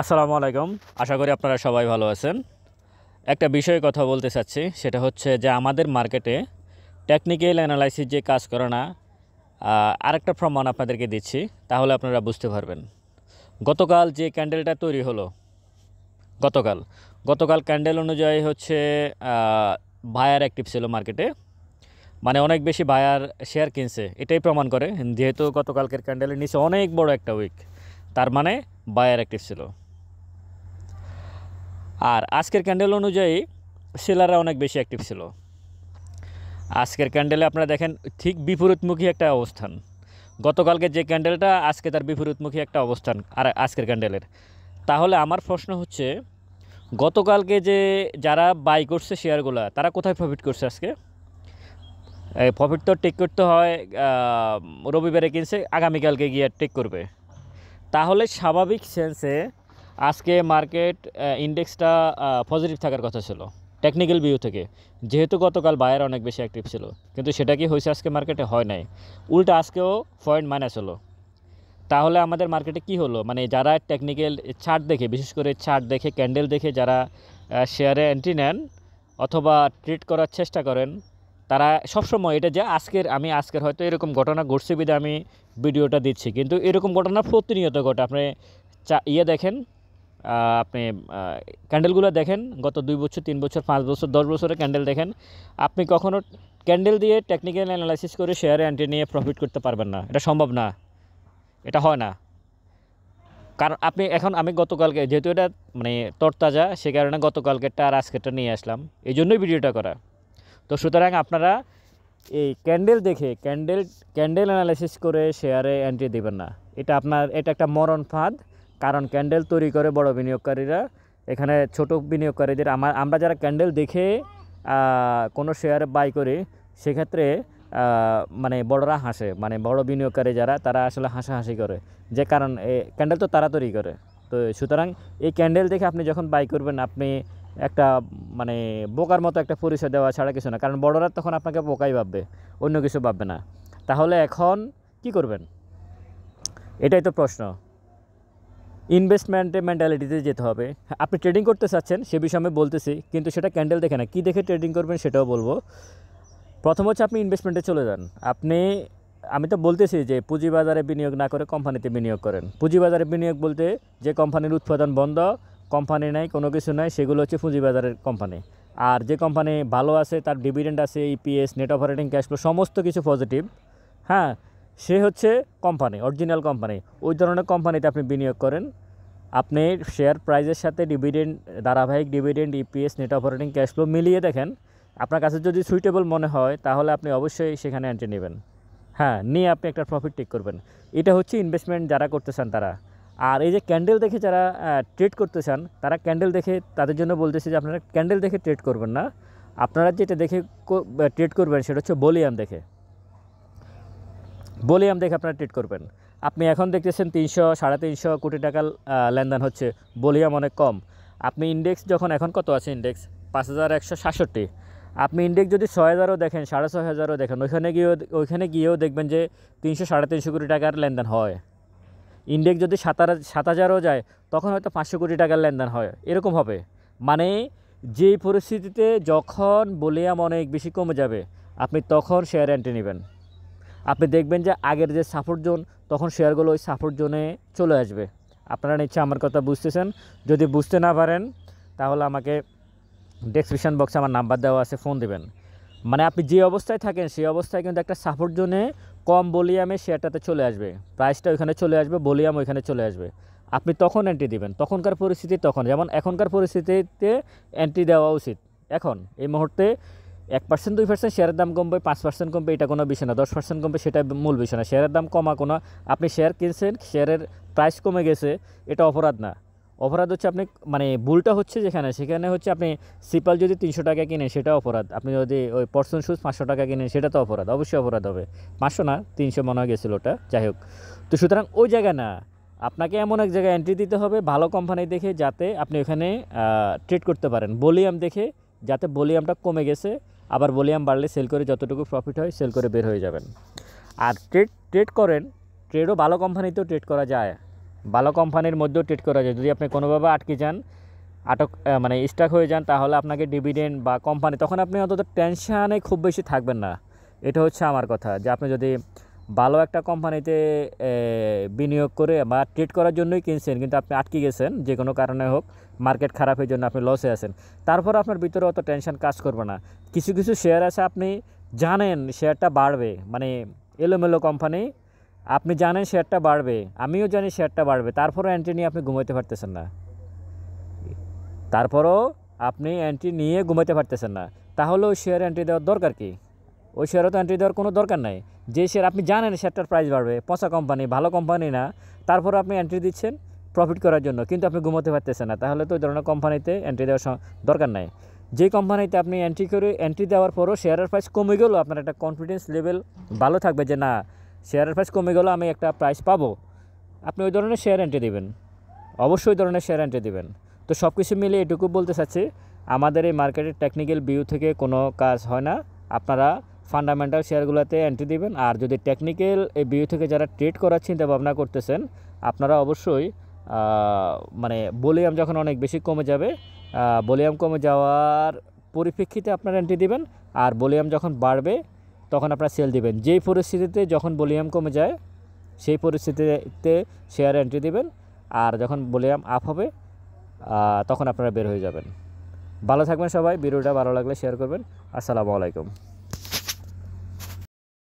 আসসালামু আলাইকুম। আশা করি আপনারা সবাই ভালো আছেন। একটা বিষয়ে কথা বলতে চাচ্ছি, সেটা হচ্ছে যে আমাদের মার্কেটে টেকনিক্যাল অ্যানালাইসিস যে কাজ করে না, আরেকটা প্রমাণ আপনাদেরকে দিচ্ছি, তাহলে আপনারা বুঝতে পারবেন। গতকাল যে ক্যান্ডেলটা তৈরি হলো, গতকাল গতকাল ক্যান্ডেল অনুযায়ী হচ্ছে বায়ার অ্যাক্টিভ ছিল মার্কেটে, মানে অনেক বেশি বায়ার শেয়ার কিনছে। এটাই প্রমাণ করে, যেহেতু গতকালকের ক্যান্ডেলের নিচে অনেক বড় একটা উইক, তার মানে বায়ার অ্যাক্টিভ ছিল। আর আজকের ক্যান্ডেল অনুযায়ী সেলাররা অনেক বেশি অ্যাক্টিভ ছিল। আজকের ক্যান্ডেলে আপনারা দেখেন ঠিক বিপরীতমুখী একটা অবস্থান। গতকালকে যে ক্যান্ডেলটা, আজকে তার বিপরীতমুখী একটা অবস্থান আর আজকের ক্যান্ডেলের। তাহলে আমার প্রশ্ন হচ্ছে, গতকালকে যে যারা বাই করছে শেয়ারগুলো, তারা কোথায় প্রফিট করছে? আজকে প্রফিট তো টেক করতে হয়, রবিবারে কিনছে, আগামীকালকে গিয়ে টেক করবে। তাহলে স্বাভাবিক সেন্সে আজকে মার্কেট ইন্ডেক্সটা পজিটিভ থাকার কথা ছিল টেকনিক্যাল ভিউ থেকে, যেহেতু গতকাল বায়ার অনেক বেশি অ্যাক্টিভ ছিল। কিন্তু সেটা কি হয়েছে আজকে মার্কেটে? হয় নাই, উল্টা আজকেও পয়েন্ট মাইনাস হলো। তাহলে আমাদের মার্কেটে কি হলো? মানে যারা টেকনিক্যাল চার্ট দেখে, বিশেষ করে চার্ট দেখে, ক্যান্ডেল দেখে যারা শেয়ারে এন্ট্রি নেন অথবা ট্রেড করার চেষ্টা করেন, তারা সবসময় এটা যে আজকের হয়তো এরকম ঘটনা ঘটছে বিধে আমি ভিডিওটা দিচ্ছি, কিন্তু এরকম ঘটনা প্রতিনিয়ত ঘটে। আপনি দেখেন, আপনি ক্যান্ডেলগুলো দেখেন, গত 2 বছর, 3 বছর, 5 বছর, 10 বছরের ক্যান্ডেল দেখেন। আপনি কখনও ক্যান্ডেল দিয়ে টেকনিক্যাল অ্যানালাইসিস করে শেয়ারে এন্ট্রি নিয়ে প্রফিট করতে পারবেন না। এটা সম্ভব না, এটা হয় না। কারণ আমি গতকালকে, যেহেতু এটা মানে তরতাজা, সে কারণে গতকালকেরটা আর আজকেরটা নিয়ে আসলাম, এই জন্যই ভিডিওটা করা। তো সুতরাং আপনারা এই ক্যান্ডেল দেখে ক্যান্ডেল অ্যানালাইসিস করে শেয়ারে এন্ট্রি দেবেন না। এটা একটা মরণ ফাঁদ। কারণ ক্যান্ডেল তৈরি করে বড় বিনিয়োগকারীরা। এখানে ছোট বিনিয়োগকারীদের, আমরা যারা ক্যান্ডেল দেখে কোনো শেয়ারে বাই করি, সেক্ষেত্রে মানে বড়রা হাসে, মানে বড় বিনিয়োগকারী যারা, তারা আসলে হাসাহাসি করে, যে কারণ ক্যান্ডেল তো তারা তৈরি করে। তো সুতরাং এই ক্যান্ডেল দেখে আপনি যখন বাই করবেন, আপনি একটা মানে বোকার মতো একটা পরিচয় দেওয়া ছাড়া কিছু না। কারণ বড়রা তখন আপনাকে বোকাই ভাববে, অন্য কিছু ভাববে না। তাহলে এখন কি করবেন? এটাই তো প্রশ্ন। ইনভেস্টমেন্টের মেন্টালিটিতে যেতে হবে। আপনি ট্রেডিং করতে চাচ্ছেন, সে বিষয়ে আমি বলতেছি, কিন্তু সেটা ক্যান্ডেল দেখে না, কী দেখে ট্রেডিং করবেন সেটাও বলবো। প্রথম হচ্ছে আপনি ইনভেস্টমেন্টে চলে যান। আমি তো বলতেছি যে পুঁজিবাজারে বিনিয়োগ না করে কোম্পানিতে বিনিয়োগ করেন। পুঁজিবাজারে বিনিয়োগ বলতে যে কোম্পানির উৎপাদন বন্ধ, কোম্পানি নাই, কোনো কিছু নাই, সেগুলো হচ্ছে পুঁজিবাজারের কোম্পানি। আর যে কোম্পানি ভালো আছে, তার ডিভিডেন্ড আছে, EPS, net operating cash flow সমস্ত কিছু পজিটিভ, হ্যাঁ, সে হচ্ছে কোম্পানি, অরিজিনাল কোম্পানি। ওই ধরনের কোম্পানিতে আপনি বিনিয়োগ করেন। আপনি শেয়ার প্রাইজের সাথে ডিভিডেন্ড, ধারাবাহিক dividend, EPS, net operating cash flow মিলিয়ে দেখেন। আপনার কাছে যদি সুইটেবল মনে হয়, তাহলে আপনি অবশ্যই সেখানে এন্ট্রি নেবেন। হ্যাঁ, নিয়ে আপনি একটা প্রফিট টেক করবেন। এটা হচ্ছে ইনভেস্টমেন্ট যারা করতে চান তারা। আর এই যে ক্যান্ডেল দেখে যারা ট্রেড করতে চান, তারা ক্যান্ডেল দেখে, তাদের জন্য বলতেছি যে আপনারা ক্যান্ডেল দেখে ট্রেড করবেন না। আপনারা যেটা দেখে ট্রেড করবেন, সেটা হচ্ছে ভলিউম দেখে। ভলিউম দেখে আপনারা ট্রেড করবেন। আপনি এখন দেখতেছেন 300-350 কোটি টাকা লেনদেন হচ্ছে, ভলিউম অনেক কম। আপনি ইন্ডেক্স যখন, এখন কত আছে ইন্ডেক্স? 5167। আপনি ইন্ডেক্স যদি 6000ও দেখেন, 6500ও দেখেন, ওইখানে গিয়েও দেখবেন যে 300-350 কোটি টাকার লেনদেন হয়। ইন্ডেক্স যদি 7000ও যায়, তখন হয়তো 500 কোটি টাকার লেনদেন হয়, এরকম হবে। মানে যেই পরিস্থিতিতে যখন ভলিউম অনেক বেশি কমে যাবে, আপনি তখন শেয়ার এন্ট্রি নেবেন। আপনি দেখবেন যে আগের যে সাপোর্ট জোন, তখন শেয়ারগুলো ওই সাপোর্ট জোনে চলে আসবে। আপনারা নিশ্চয়ই আমার কথা বুঝতেছেন। যদি বুঝতে না পারেন, তাহলে আমাকে ডেসক্রিপশন বক্সে আমার নাম্বার দেওয়া আছে, ফোন দিবেন। মানে আপনি যে অবস্থায় থাকেন, সেই অবস্থায় কিন্তু একটা সাপোর্ট জোনে কম ভলিউমে শেয়ারটাতে চলে আসবে, প্রাইসটা ওইখানে চলে আসবে, ভলিউম ওইখানে চলে আসবে। আপনি তখন এন্ট্রি দিবেন, তখনকার পরিস্থিতি তখন। যেমন এখনকার পরিস্থিতিতে এন্ট্রি দেওয়া উচিত। এখন এই মুহূর্তে 1%, 2% শেয়ারের দাম কমবে, 5% কমবে, এটা কোনো বিষয় না। 10% কমবে, সেটা মূল বিষয় না। শেয়ারের দাম কমা কোনো, আপনি শেয়ার কিনছেন, শেয়ারের প্রাইস কমে গেছে, এটা অপরাধ না। অপরাধ হচ্ছে আপনি, মানে ভুলটা হচ্ছে সেখানে হচ্ছে আপনি সিপাল যদি 300 টাকা কিনেন, সেটা অপরাধ। আপনি যদি ওই পরশন শুজ 500 টাকা কিনেন, সেটা তো অপরাধ, অবশ্যই অপরাধ হবে। 500 না, 300 মনে হয় গেছিলো ওটা, যাই হোক। তো সুতরাং ওই জায়গায় না, আপনাকে এমন এক জায়গায় এন্ট্রি দিতে হবে ভালো কোম্পানি দেখে, যাতে আপনি ওখানে ট্রেড করতে পারেন। ভলিউম দেখে, যাতে ভলিউমটা কমে গেছে, আবার ভলিউম বাড়লে সেল করে যতটুকু প্রফিট হয় সেল করে বের হয়ে যাবেন। আর ট্রেড করেন, ট্রেডও ভালো কোম্পানিতেও ট্রেড করা যায়। ভালো কোম্পানির মধ্যেও ট্রেড করা যায়। যদি আপনি কোনোভাবে আটকে যান, মানে স্টাক হয়ে যান, তাহলে আপনাকে ডিভিডেন্ড বা কোম্পানি, তখন আপনি অন্তত টেনশানে খুব বেশি থাকবেন না। এটা হচ্ছে আমার কথা, যে আপনি যদি ভালো একটা কোম্পানিতে বিনিয়োগ করে বা ট্রেড করার জন্যই কিনছেন, কিন্তু আপনি আটকে গেছেন যে কোনো কারণে হোক, মার্কেট খারাপের জন্য আপনি লসে আছেন, তারপর আপনার ভিতরে অত টেনশন কাজ করবে না। কিছু কিছু শেয়ার আছে আপনি জানেন শেয়ারটা বাড়বে, মানে এলোমেলো কোম্পানি, আপনি জানেন শেয়ারটা বাড়বে, আমিও জানি শেয়ারটা বাড়বে, তারপরও এন্ট্রি নিয়ে আপনি ঘুমাইতে পারতেছেন না, তারপরও আপনি এন্ট্রি নিয়ে ঘুমাইতে পারতেছেন না, তাহলে ওই শেয়ারে এন্ট্রি দেওয়ার দরকার কি? ওই শেয়ারে তো এন্ট্রি দেওয়ার কোনো দরকার নাই। যে শেয়ার আপনি জানেন শেয়ারটার প্রাইস বাড়বে, পচা কোম্পানি, ভালো কোম্পানি না, তারপরও আপনি এন্ট্রি দিচ্ছেন প্রফিট করার জন্য, কিন্তু আপনি ঘুমোতে পারতেছেন না, তাহলে তো ওই ধরনের কোম্পানিতে এন্ট্রি দেওয়ার দরকার নাই। যে কোম্পানিতে আপনি এন্ট্রি দেওয়ার পরও শেয়ারের প্রাইস কমে গেলেও আপনার একটা কনফিডেন্স লেভেল ভালো থাকবে যে না, শেয়ারের প্রাইস কমে গেলেও আমি একটা প্রাইস পাবো, আপনি ওই ধরনের শেয়ার এন্ট্রি দেবেন, অবশ্যই ধরনের শেয়ার এন্ট্রি দেবেন। তো সব কিছু মিলিয়ে এটুকু বলতে চাচ্ছি, আমাদের এই মার্কেটের টেকনিক্যাল ভিউ থেকে কোনো কাজ হয় না। আপনারা ফান্ডামেন্টাল শেয়ারগুলোতে এন্ট্রি দিবেন। আর যদি টেকনিক্যাল এই ভিউ থেকে যারা ট্রেড করার চিন্তা ভাবনা করতেছেন, আপনারা অবশ্যই মানে ভলিউম যখন অনেক বেশি কমে যাবে, ভলিউম কমে যাওয়ার পরিপ্রেক্ষিতে আপনারা এন্ট্রি দিবেন। আর ভলিউম যখন বাড়বে তখন আপনারা সেল দিবেন। যেই পরিস্থিতিতে যখন ভলিউম কমে যায় সেই পরিস্থিতিতে শেয়ার এন্ট্রি দিবেন। আর যখন ভলিউম আপ হবে তখন আপনারা বের হয়ে যাবেন। ভালো থাকবেন সবাই। ভিডিওটা ভালো লাগলে শেয়ার করবেন। আসসালামু আলাইকুম।